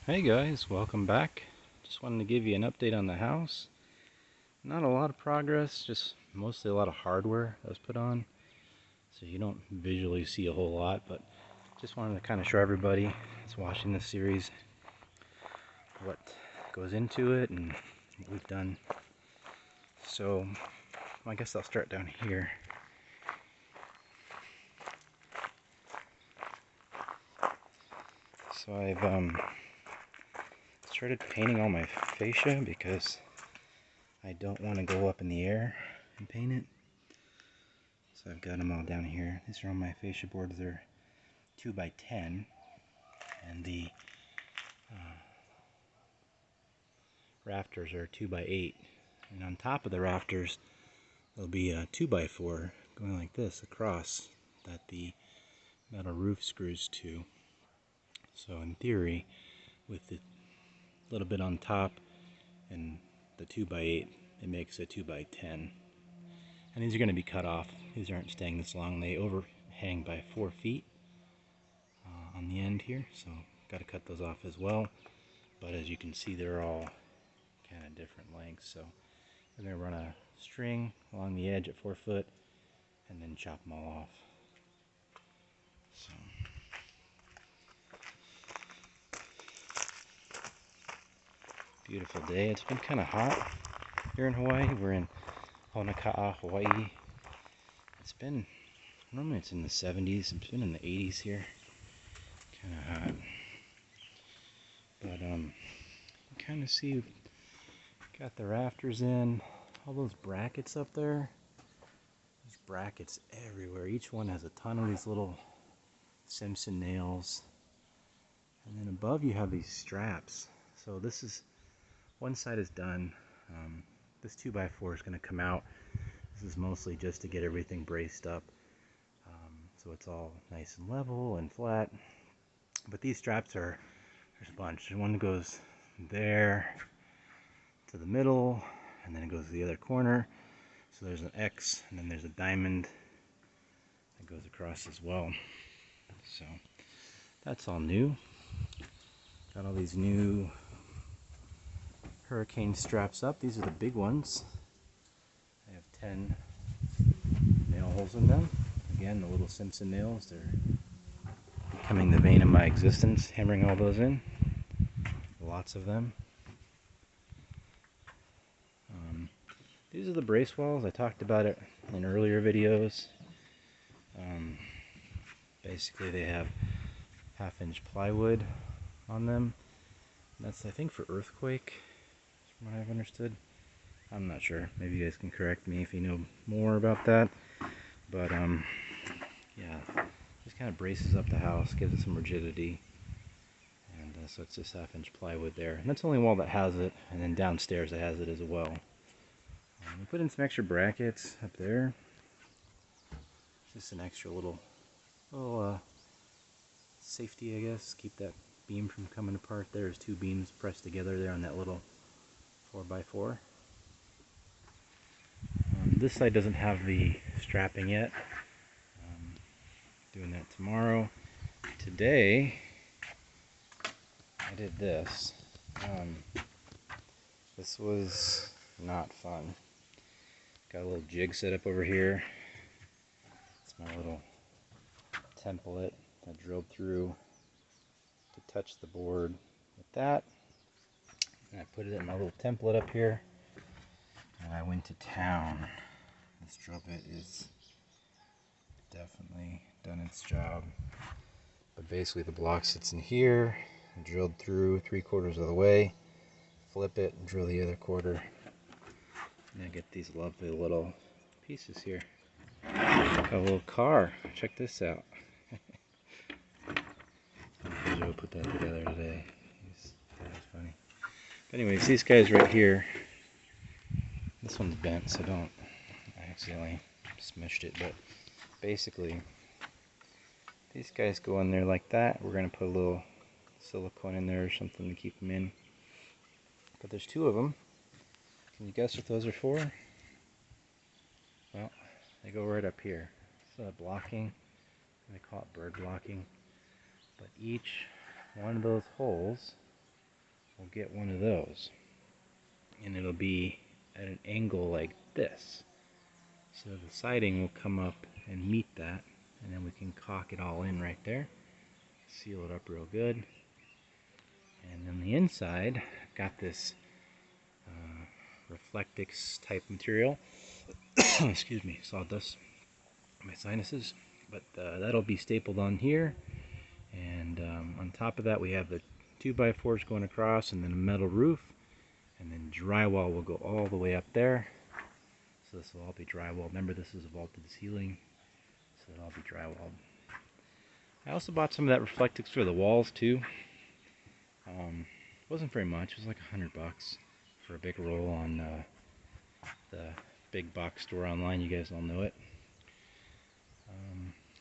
Hey guys, welcome back. Just wanted to give you an update on the house. Not a lot of progress, just mostly a lot of hardware that was put on, so you don't visually see a whole lot, but just wanted to kind of show everybody that's watching this series what goes into it and what we've done. So I guess I'll start down here. So I've started painting all my fascia because I don't want to go up in the air and paint it. So I've got them all down here. These are all my fascia boards. They're 2x10, and the rafters are 2x8. And on top of the rafters, there'll be a 2x4 going like this across that the metal roof screws to. So in theory, with the little bit on top and the 2x8, it makes a 2x10. And these are going to be cut off. These aren't staying this long. They overhang by 4 feet on the end here, so got to cut those off as well. But as you can see, they're all kind of different lengths. So we're going to run a string along the edge at 4 foot and then chop them all off. So beautiful day. It's been kind of hot here in Hawaii. We're in Honoka'a, Hawaii. It's been, normally it's in the 70s. It's been in the 80s here. Kind of hot. But you kind of see, got the rafters in, all those brackets up there. There's brackets everywhere. Each one has a ton of these little Simpson nails. And then above you have these straps. So this is, one side is done. This 2x4 is going to come out. This is mostly just to get everything braced up. So it's all nice and level and flat. But these straps are, there's a bunch. One goes there to the middle, and then it goes to the other corner. So there's an X, and then there's a diamond that goes across as well. So that's all new. Got all these new Hurricane straps up. These are the big ones. I have 10 nail holes in them. Again, the little Simpson nails, they're becoming the vein of my existence, hammering all those in. Lots of them. These are the brace walls. I talked about it in earlier videos. Basically they have 1/2-inch plywood on them. That's, I think, for earthquake, from what I've understood. I'm not sure. Maybe you guys can correct me if you know more about that. But yeah, just kind of braces up the house, gives it some rigidity. And so it's just 1/2-inch plywood there. And that's the only wall that has it. And then downstairs it has it as well. We put in some extra brackets up there. Just an extra little safety, I guess. Keep that beam from coming apart. There's 2 beams pressed together there on that little 4x4. This side doesn't have the strapping yet. Doing that tomorrow. Today, I did this. This was not fun. Got a little jig set up over here. It's my little template. I drilled through to touch the board with that. And I put it in my little template up here. And I went to town. This drill bit is definitely done its job. But basically the block sits in here. I drilled through 3/4 of the way. Flip it and drill the other quarter. And I get these lovely little pieces here. Got a little car. Check this out. Joe put that together today. That was funny. But anyways, these guys right here. This one's bent, so don't. I accidentally smushed it, but basically, these guys go in there like that. We're gonna put a little silicone in there or something to keep them in. But there's 2 of them. Can you guess what those are for? Well, they go right up here. So blocking, they call it bird blocking. But each one of those holes we'll get one of those. And it'll be at an angle like this. So the siding will come up and meet that, and then we can caulk it all in right there. Seal it up real good. And then the inside, I've got this Reflectix type material. Excuse me, sawdust, my sinuses. But that'll be stapled on here. And on top of that we have the 2x4s going across, and then a metal roof. And then drywall will go all the way up there. So this will all be drywall. Remember, this is a vaulted ceiling, so it'll all be drywalled. I also bought some of that Reflectix for the walls too. Wasn't very much. It was like $100 for a big roll on the big box store online. You guys all know it.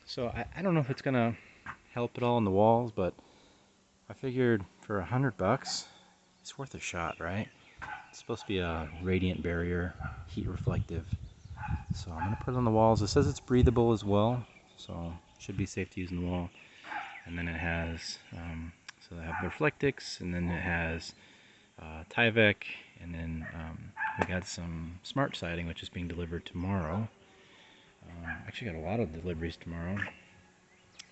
So I don't know if it's gonna help at all on the walls, but I figured for $100, it's worth a shot, right? It's supposed to be a radiant barrier, heat reflective. So I'm gonna put it on the walls. It says it's breathable as well, so it should be safe to use in the wall. And then it has, so they have Reflectix, and then it has Tyvek, and then we got some smart siding, which is being delivered tomorrow. Actually got a lot of deliveries tomorrow.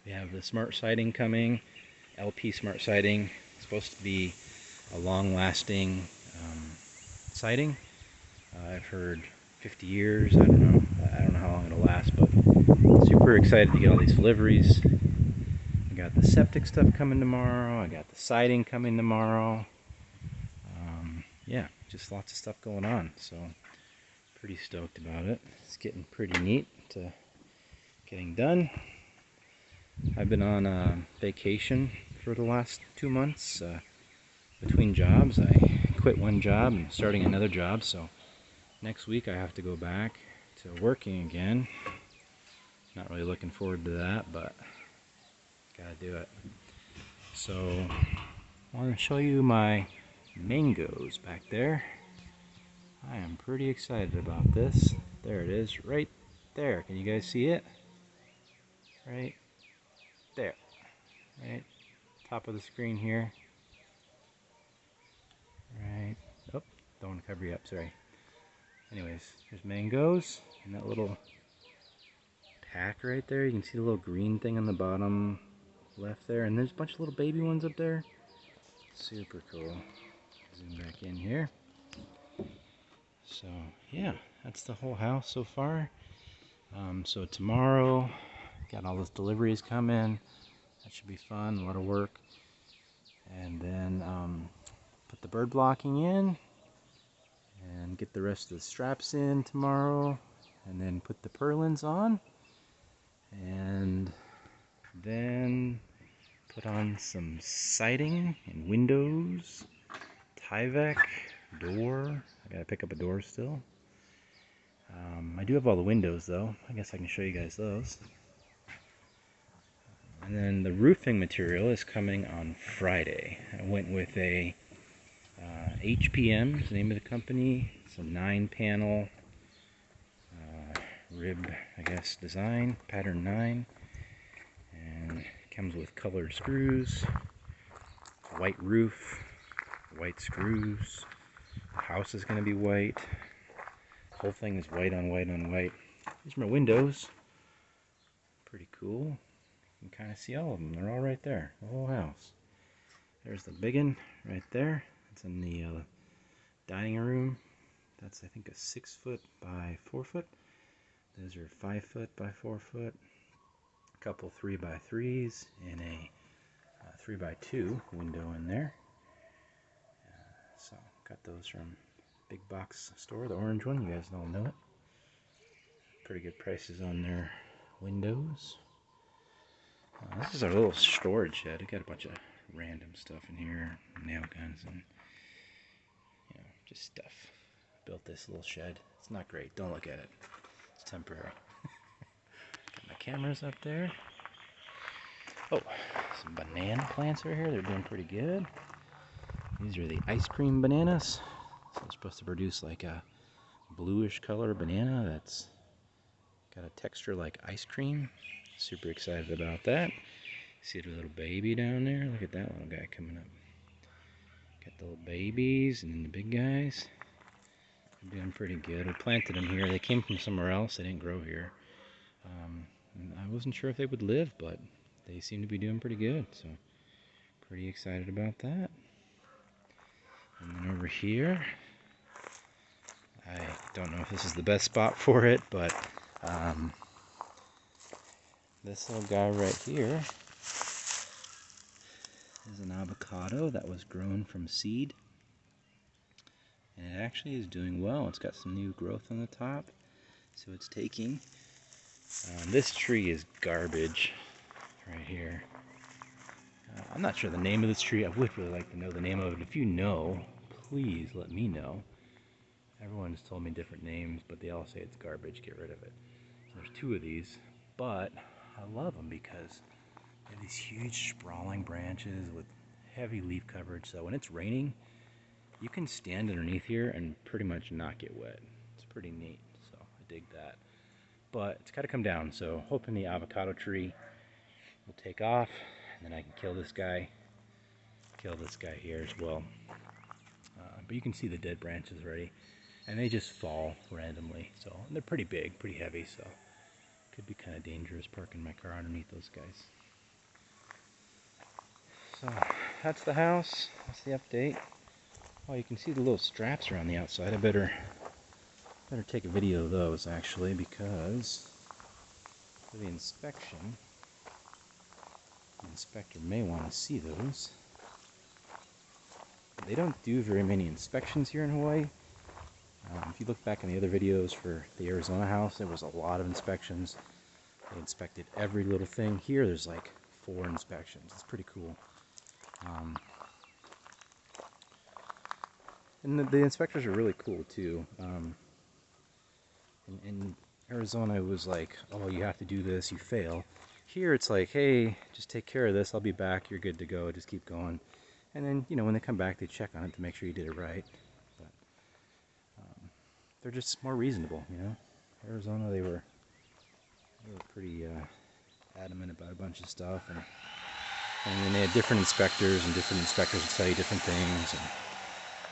We have the smart siding coming, LP smart siding. It's supposed to be a long-lasting siding. I've heard 50 years. I don't know how long it'll last, but super excited to get all these deliveries. I got the septic stuff coming tomorrow. I got the siding coming tomorrow. Yeah, just lots of stuff going on. So pretty stoked about it. It's getting pretty neat to getting done. I've been on vacation for the last 2 months between jobs. I quit one job and starting another job, so next week I have to go back to working again. Not really looking forward to that, but gotta do it. So I want to show you my mangoes back there. I am pretty excited about this. There it is, right there. Can you guys see it? Right there. Right top of the screen here. Right. Oh, don't want to cover you up, sorry. Anyways, there's mangoes and that little pack right there. You can see the little green thing on the bottom left there, and there's a bunch of little baby ones up there. Super cool. Zoom back in here. So yeah, that's the whole house so far. So tomorrow, got all those deliveries coming. That should be fun, a lot of work. And then put the bird blocking in and get the rest of the straps in tomorrow, and then put the purlins on, and then put on some siding and windows, Tyvek, door. I gotta pick up a door still. I do have all the windows though. I guess I can show you guys those. And then the roofing material is coming on Friday. I went with a HPM is the name of the company. It's a 9-panel rib, I guess, design, pattern 9. And it comes with colored screws, white roof, white screws. The house is going to be white. The whole thing is white on white on white. These are my windows. Pretty cool. You can kind of see all of them. They're all right there. The whole house. There's the big one right there. It's in the dining room. That's, I think, a 6-foot by 4-foot. Those are 5-foot by 4-foot. A couple 3x3s and a 3x2 window in there. So got those from big box store, the orange one. You guys all know it. Pretty good prices on their windows. This is our little storage shed. We got a bunch of random stuff in here, nail guns and just stuff. Built this little shed. It's not great. Don't look at it. It's temporary. Got my cameras up there. Oh, some banana plants right here. They're doing pretty good. These are the ice cream bananas. So they're supposed to produce like a bluish color banana that's got a texture like ice cream. Super excited about that. See the little baby down there? Look at that little guy coming up. Got the little babies and then the big guys. They're doing pretty good. We planted them here. They came from somewhere else. They didn't grow here. And I wasn't sure if they would live, but they seem to be doing pretty good. So pretty excited about that. And then over here, I don't know if this is the best spot for it, but this little guy right here is an avocado that was grown from seed. And it actually is doing well. It's got some new growth on the top. So it's taking. This tree is garbage right here. I'm not sure the name of this tree. I would really like to know the name of it. If you know, please let me know. Everyone's told me different names, but they all say it's garbage. Get rid of it. So there's 2 of these, but I love them because they have these huge sprawling branches with heavy leaf coverage. So when it's raining, you can stand underneath here and pretty much not get wet. It's pretty neat, so I dig that. But it's got to come down, so hoping the avocado tree will take off, and then I can kill this guy here as well. But you can see the dead branches already, and they just fall randomly. So and they're pretty big, pretty heavy, so it could be kind of dangerous parking my car underneath those guys. So that's the house. That's the update. Oh, you can see the little straps around the outside. I better take a video of those actually, because for the inspection, the inspector may want to see those. They don't do very many inspections here in Hawaii. If you look back in the other videos for the Arizona house, there was a lot of inspections. They inspected every little thing. Here there's like 4 inspections. It's pretty cool. And the inspectors are really cool too. In Arizona it was like, oh, you have to do this, you fail. Here it's like, hey, just take care of this, I'll be back, you're good to go, just keep going. And then, you know, when they come back, they check on it to make sure you did it right. But they're just more reasonable, you know. Arizona, they were pretty adamant about a bunch of stuff, and then they had different inspectors, and different inspectors would tell you different things. And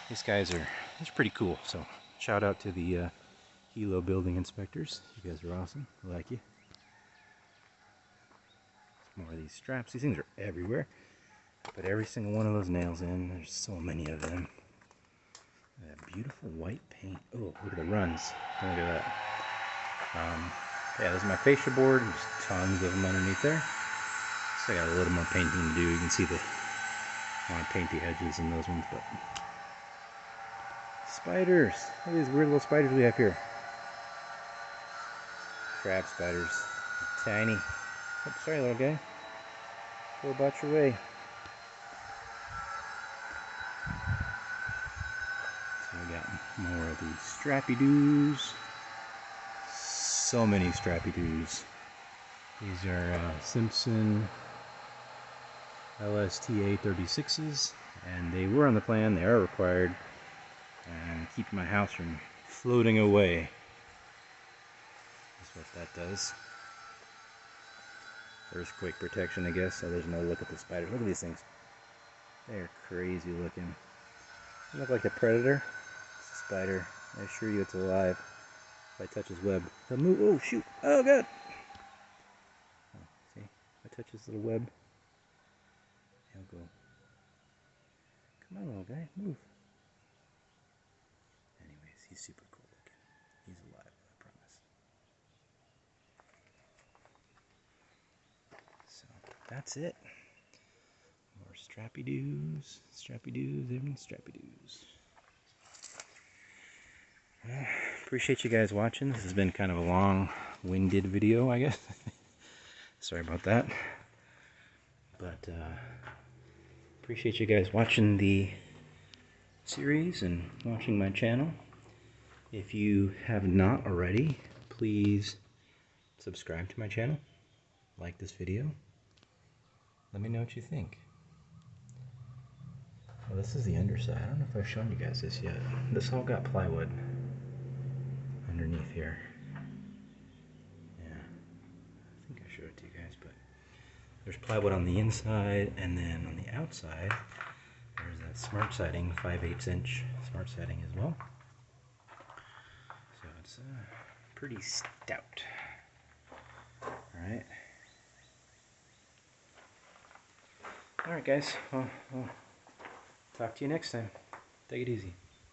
these guys are pretty cool. So shout out to the Hilo building inspectors. You guys are awesome. I like you. More of these straps. These things are everywhere. Put every single one of those nails in. There's so many of them. That beautiful white paint. Oh, look at the runs. Look at that. Yeah, this is my fascia board. There's tons of them underneath there. So I got a little more painting to do. You can see I want to paint the edges in those ones, but spiders. Look at these weird little spiders we have here. Crab spiders. Tiny. Oops, sorry, little guy. Go about your way. So we got more of these strappy-doos. So many strappy-doos. These are Simpson LSTA 36s, and they were on the plan. They are required, and keep my house from floating away. That's what that does. Earthquake protection, I guess, so there's no look at the spiders. Look at these things. They're crazy looking. They look like a predator. It's a spider. I assure you it's alive. If I touch his web, he'll move. Oh, shoot. Oh, God. Oh, see? If I touch his little web, he'll go. Come on, little guy. Move. Anyways, he's super cool looking. He's alive, I promise. So, that's it. More strappy-doos. Strappy-doos, everything strappy-doos. Appreciate you guys watching. This has been kind of a long-winded video, I guess. Sorry about that. But appreciate you guys watching the series and watching my channel. If you have not already, please subscribe to my channel. Like this video. Let me know what you think. Well, this is the underside. I don't know if I've shown you guys this yet. This all got plywood underneath here. Yeah, I think I showed it to you guys, but there's plywood on the inside, and then on the outside there's a smart siding, 5/8 inch smart siding as well. So it's pretty stout. Alright. Alright guys, well, talk to you next time. Take it easy.